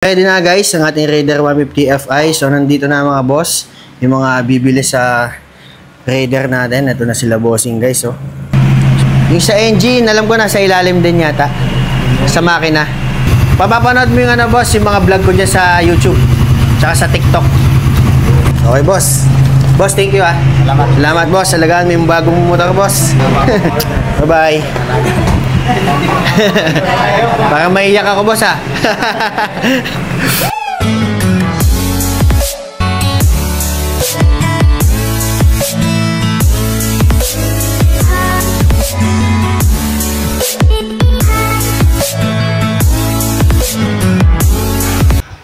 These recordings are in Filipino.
Ready na guys ang ating Raider 150 Fi. So nandito na mga boss, yung mga bibili sa Raider natin. Ito na sila bossing guys. Oh. Yung sa engine, alam ko na sa ilalim din yata. Sa makina. Papapanood mo yung boss, yung mga vlog ko dyan sa YouTube. Tsaka sa TikTok. Okay boss. Boss, thank you Salamat. Salamat boss. Alagaan mo yung bagong motor boss. Bye-bye. Parang maiyak ako boss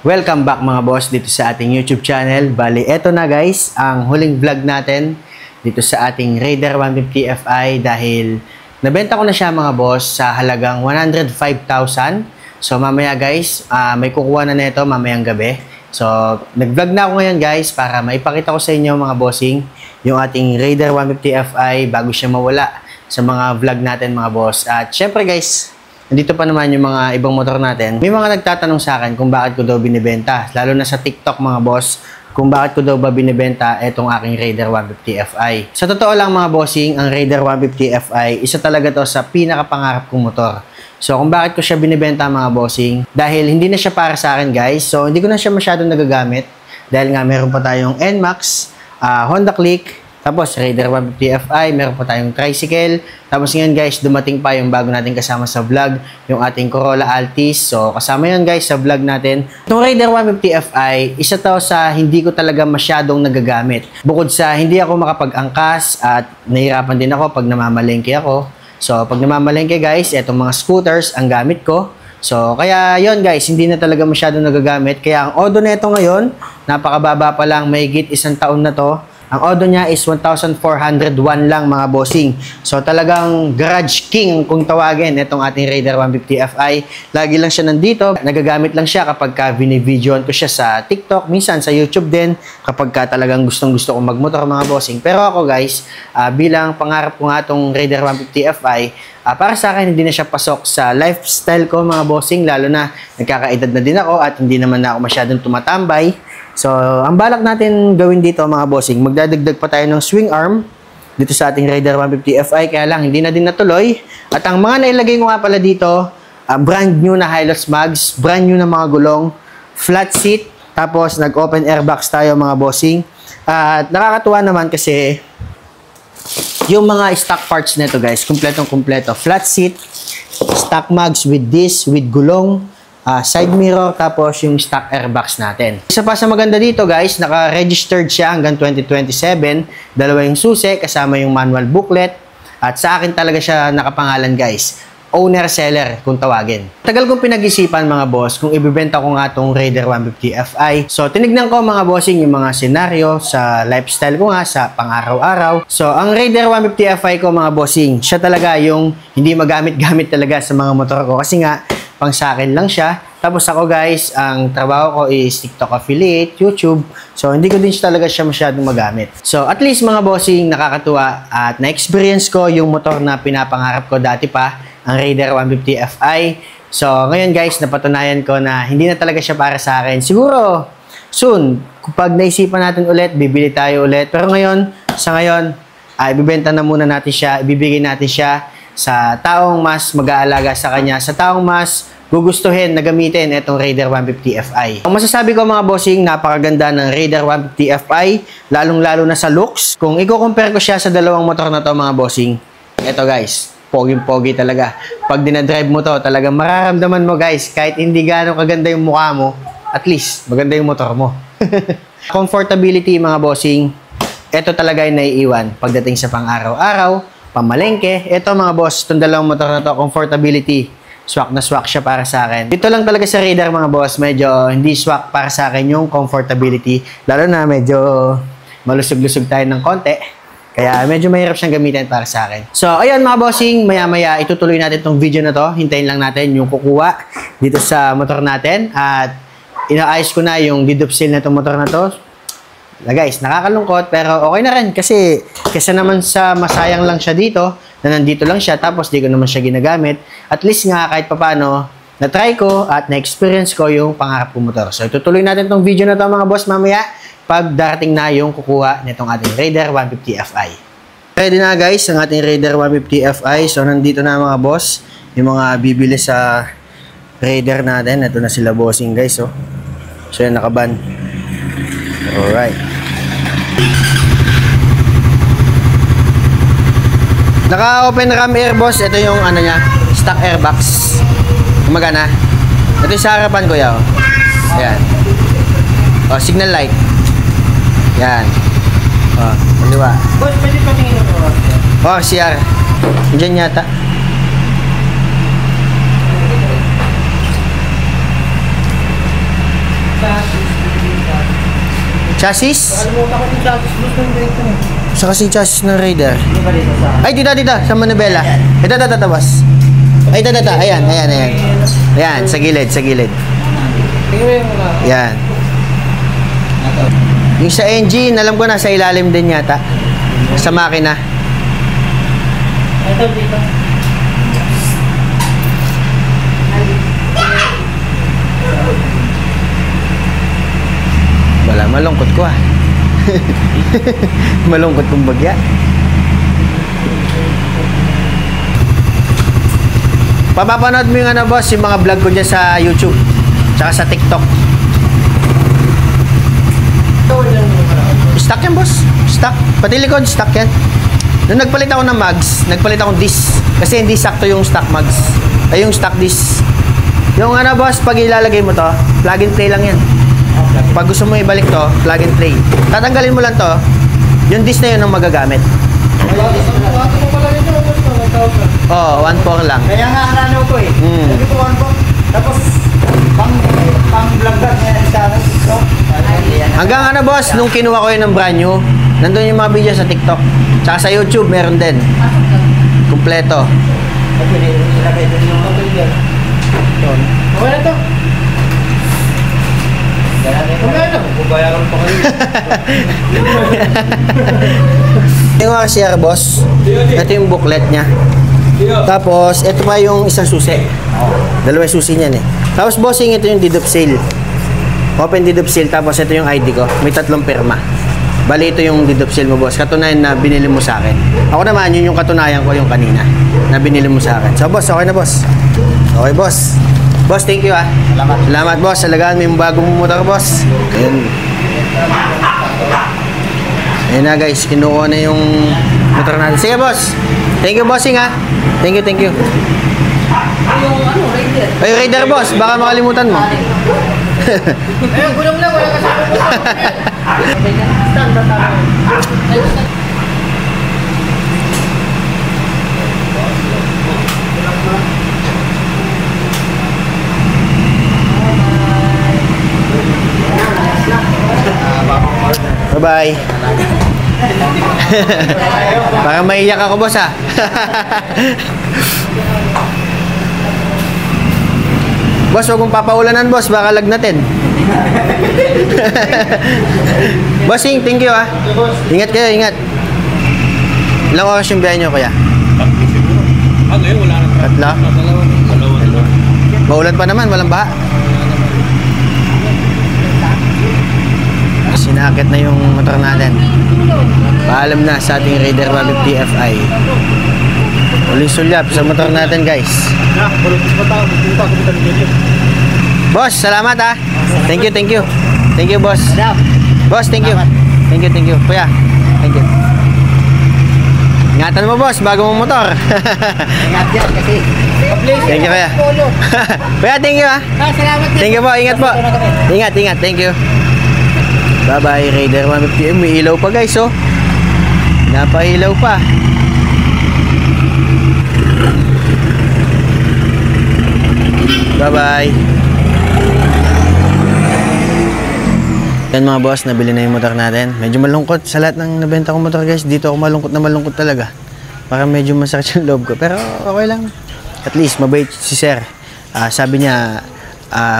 Welcome back mga boss dito sa ating YouTube channel. Bali, eto na guys ang huling vlog natin dito sa ating Raider 150 Fi dahil nabenta ko na siya mga boss sa halagang 105,000. So mamaya guys, may kukuha na nito mamayang gabi. So nag-vlog na ako ngayon guys para maipakita ko sa inyo mga bossing yung ating Raider 150 Fi bago siya mawala sa mga vlog natin mga boss. At syempre guys, nandito pa naman yung mga ibang motor natin. May mga nagtatanong sa akin kung bakit ko daw binibenta, lalo na sa TikTok mga boss, kung bakit ko daw ba binibenta itong aking Raider 150 Fi. Sa totoo lang mga bossing, ang Raider 150 Fi, isa talaga to sa pinakapangarap kong motor. So kung bakit ko siya binibenta mga bossing, dahil hindi na siya para sa akin guys, so hindi ko na siya masyadong nagagamit. Dahil nga meron pa tayong NMAX, Honda Click, tapos Raider 150 Fi, meron pa tayong tricycle. Tapos ngayon guys, dumating pa yung bago natin kasama sa vlog, yung ating Corolla Altis. So kasama yun guys sa vlog natin. Itong Raider 150 Fi, isa to sa hindi ko talaga masyadong nagagamit. Bukod sa hindi ako makapag-angkas at nahirapan din ako pag namamalengke ako. So pag namamalengke guys, etong mga scooters ang gamit ko. So kaya yon guys, hindi na talaga masyadong nagagamit. Kaya ang odo nito ngayon, napakababa pa lang, mahigit isang taon na to. Ang odo niya is 1,401 lang mga bossing. So talagang garage king kung tawagin itong ating Raider 150 Fi. Lagi lang siya nandito. Nagagamit lang siya kapag binibidyoan ko siya sa TikTok. Minsan sa YouTube din kapag talagang gustong-gusto kong magmotor mga bossing. Pero ako guys, bilang pangarap ko nga itong Raider 150 Fi, para sa akin hindi na siya pasok sa lifestyle ko mga bossing. Lalo na nagkakaedad na din ako at hindi naman na ako masyadong tumatambay. So, ang balak natin gawin dito mga bossing, magdadagdag pa tayo ng swing arm dito sa ating Raider 150 Fi, kaya lang hindi na din natuloy. At ang mga nailagay ko nga pala dito, brand new na Hilux mags, brand new na mga gulong, flat seat, tapos nag-open air box tayo mga bossing. At nakakatuwa naman kasi yung mga stock parts nito guys, kumpletong-kumpleto. Flat seat, stock mags with this, with gulong, side mirror, tapos yung stock airbox natin. Isa pa sa maganda dito guys, naka-registered siya hanggang 2027. Dalawa yung susi, kasama yung manual booklet. At sa akin talaga siya nakapangalan guys. Owner-seller kung tawagin. Tagal kong pinag-isipan mga boss kung ibibenta ko nga itong Raider 150 Fi. So tinignan ko mga bossing yung mga senaryo sa lifestyle ko nga sa pang-araw-araw. So ang Raider 150 Fi ko mga bossing, siya talaga yung hindi magamit-gamit talaga sa mga motor ko. Kasi nga, pang sa akin lang siya. Tapos ako guys, ang trabaho ko is TikTok affiliate, YouTube. So hindi ko din talaga siya masyadong magamit. So at least mga bossing, nakakatuwa at na-experience ko yung motor na pinapangarap ko dati pa, ang Raider 150 Fi. So ngayon guys, napatunayan ko na hindi na talaga siya para sa akin. Siguro soon, kapag naisipan natin ulit, bibili tayo ulit. Pero ngayon, sa ngayon, ibibenta na muna natin siya, ibibigay natin siya sa taong mas mag-aalaga sa kanya, sa taong mas gugustuhin na gamitin itong Raider 150 Fi. Ang masasabi ko mga bossing, napakaganda ng Raider 150 Fi, lalong-lalo na sa looks. Kung i-compare ko siya sa dalawang motor na to mga bossing, eto guys, poging-pogi talaga. Pag dinadrive mo to, talagang mararamdaman mo guys, kahit hindi gano'ng kaganda yung mukha mo, at least maganda yung motor mo. Comfortability mga bossing, eto talaga yung naiiwan pagdating sa pang-araw-araw, pamalengke. Ito mga boss, itong dalawang motor na to, comfortability, swak na swak siya para sa akin. Dito lang talaga sa Raider mga boss, medyo hindi swak para sa akin yung comfortability. Lalo na medyo malusog-lusog tayo ng konti. Kaya medyo mahirap siyang gamitin para sa akin. So, ayun mga bossing, maya-maya itutuloy natin itong video na to. Hintayin lang natin yung kukuha dito sa motor natin. At inaayos ko na yung deed of sale na itong motor na to. Guys, nakakalungkot pero okay na rin kasi naman sa masayang lang siya dito na nandito lang siya tapos di ko naman siya ginagamit. At least nga kahit papano na-try ko at na-experience ko yung pangarap kong motor. So, itutuloy natin tong video na to mga boss mamaya pag darating na yung kukuha nitong ating Raider 150 Fi. Ready na guys ang ating Raider 150 Fi. So, nandito na mga boss yung mga bibili sa Raider natin. Ito na sila bossing guys. Oh. So, yan nakaban. Alright. Naka-open ram air boss. Ito yung ano niya, stock airbox. Gumagana. Ito yung sa harapan ko yaw. Ayan. O, signal light. Yan. O, kaliwa. Boss, pwede pa tingin mo. O, CR. Diyan yata. Chassis? Nakalimutan ko yung chassis boss ng direkto mo. Sa kasi chassis ng Raider. Hindi ba dito sa... Ay, dito. Sa Manibela. Ito, boss. Ay, ito. Ayan. Ayan, sa gilid. Tingin mo yung mga... Yan. Yung sa engine, alam ko na sa ilalim din yata. Sa makina. Ito dito. Wala, malungkot ko ah. Malungkot kong bagya. Papapanood mo yung ano boss, yung mga vlog ko dyan sa YouTube. Tsaka sa TikTok. Stock yan boss. Stock. Pati likod, stock yan. Nung nagpalit ako ng mags, nagpalit akong disc. Kasi hindi sakto yung stock mags. Ay yung stock disc. Yung ano boss, pag ilalagay mo to, plug and play lang yan. Pag gusto mo ibalik to, plug and play. Tatanggalin mo lang to, yung disc na yun ang magagamit. Oo, 1.4 lang. Kaya nga ano ko eh. Sabi ko 1.4. Tapos, pang vlog na sa akin. Hanggang ano boss, nung kinuha ko yun ng brand new, nandun yung mga video sa TikTok. Tsaka sa YouTube, meron din. Kompleto. Ilagay din yung kapil yan. Okay na to. Bayaran pa kayo. Yung mga CR boss, ito yung booklet niya. Tapos, ito pa yung isang susi. Dalawang susi niyan eh. Tapos bossing, ito yung deed of sale. Open deed of sale, tapos ito yung ID ko. May 3 pirma. Bali, ito yung deed of sale mo boss. Katunayan na binili mo sa akin. Ako naman, yun yung katunayan ko yung kanina. Na binili mo sa akin. So boss, okay na boss. Okay boss. Boss, thank you ah. Salamat boss. Alagaan mo yung bagong motor boss. Ayun. Ayun na guys, kinukuha na yung motor natin. Sige boss. Thank you bossing ah. Thank you. Yung ano, Raider. Ay, Raider boss, baka makalimutan mo. Ayun, gulong lang, wala kasama ko. Stand ba tayo? Bye-bye. Baka maiyak ako boss ah. Boss, huwag mong papaulanan boss, baka lagnatin. Bossing, thank you ah. Ingat kayo, ingat. Ilang oras yung biyahe nyo kuya? Ngayon wala na. Tatlo? Dalawa. Maulan pa naman, walang baha. Sinakit na yung motor natin. Paalam na sa ating Raider 150 Fi. Uling sulyap sa motor natin guys. Boss, salamat ah. Thank you. Thank you boss. Boss, thank you. Thank you. Kuya, thank you. Ingatan mo boss, bago mong motor. Ingat yan kasi. Thank you kuya. Kuya, thank you ah. Salamat. Thank you po, ingat po. Ingat, thank you. Bye-bye, Raider 150. May ilaw pa guys, oh. Napailaw pa. Bye-bye. Yan mga boss, nabili na yung motor natin. Medyo malungkot sa lahat ng nabenta kong motor guys. Dito ako malungkot talaga. Para medyo masakit yung loob ko. Pero okay lang. At least, mabait si sir. Sabi niya,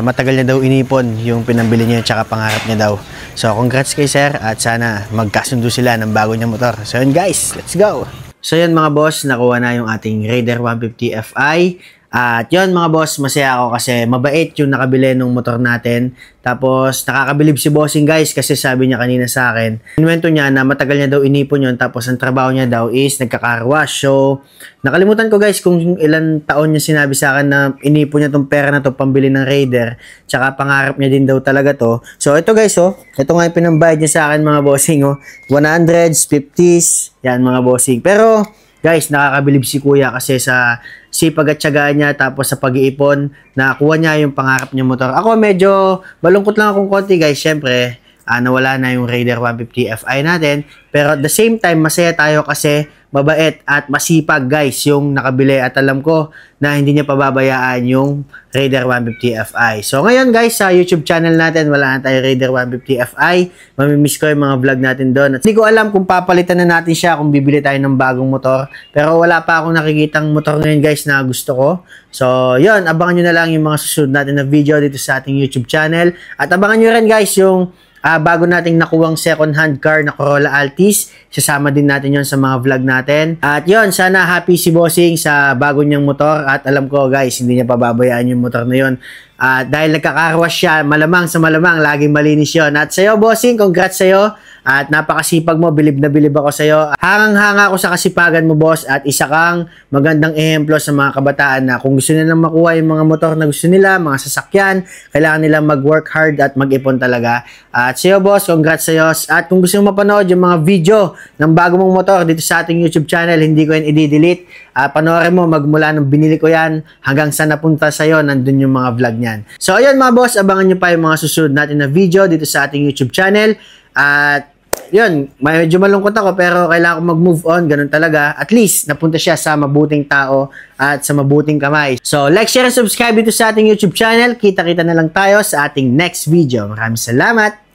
matagal niya daw inipon yung pinambili niya tsaka pangarap niya daw. So, congrats kay sir at sana magkasundo sila ng bago niya motor. So, yun guys, let's go! So, yun mga boss, nakuha na yung ating Raider 150 Fi At yun mga boss, masaya ako kasi mabait yung nakabili ng motor natin. Tapos nakakabilib si bossing guys kasi sabi niya kanina sa akin, inwento niya na matagal niya daw inipon yun tapos ang trabaho niya daw is nagka-car wash. So nakalimutan ko guys kung ilan taon niya sinabi sa akin na inipon niya tong pera na to pambili ng Raider. Tsaka pangarap niya din daw talaga to. So ito guys ito nga yung pinambayad niya sa akin mga bossing 100s, 50s, yan mga bossing. Pero guys, nakakabilib si kuya kasi sa sipag at tiyaga niya tapos sa pag-iipon, nakakuha niya yung pangarap niya motor. Ako medyo malungkot lang akong konti guys, syempre nawala na yung Raider 150 Fi natin. Pero at the same time, masaya tayo kasi mabait at masipag guys yung nakabili at alam ko na hindi niya pababayaan yung Raider 150 Fi. So ngayon guys, sa YouTube channel natin, wala na tayo Raider 150 Fi. Mamimiss ko yung mga vlog natin doon. At hindi ko alam kung papalitan na natin siya kung bibili tayo ng bagong motor. Pero wala pa akong nakikitang motor ngayon guys na gusto ko. So yun, abangan nyo na lang yung mga susunod natin na video dito sa ating YouTube channel. At abangan nyo rin guys yung bago nating nakuwang second-hand car na Corolla Altis. Sasama din natin yon sa mga vlog natin. At yon, sana happy si bossing sa bago niyang motor. At alam ko guys, hindi niya pababayaan yung motor na yon. Dahil nagkakarwash siya, malamang sa malamang, laging malinis yon. At sa'yo bossing, congrats sa'yo. At napakasipag mo, bilib na bilib ako sa'yo. Hangang-hanga ako sa kasipagan mo boss. At isa kang magandang ehemplo sa mga kabataan na kung gusto nilang makuha yung mga motor na gusto nila, mga sasakyan, kailangan nilang mag-work hard at mag-ipon talaga. At sa'yo boss, congrats sa'yo. At kung gusto mo mapanood yung mga video ng bago mong motor dito sa ating YouTube channel, hindi ko yan i-delete. Panoorin mo magmula nung binili ko yan hanggang sa napunta sa'yo, nandun yung mga vlog niyan. So ayun mga boss, abangan nyo pa yung mga susunod natin na video dito sa ating YouTube channel. At yun, medyo malungkot ako pero kailangan ko mag-move on, ganun talaga. At least, napunta siya sa mabuting tao at sa mabuting kamay. So, like, share, and subscribe dito sa ating YouTube channel. Kita-kita na lang tayo sa ating next video. Maraming salamat!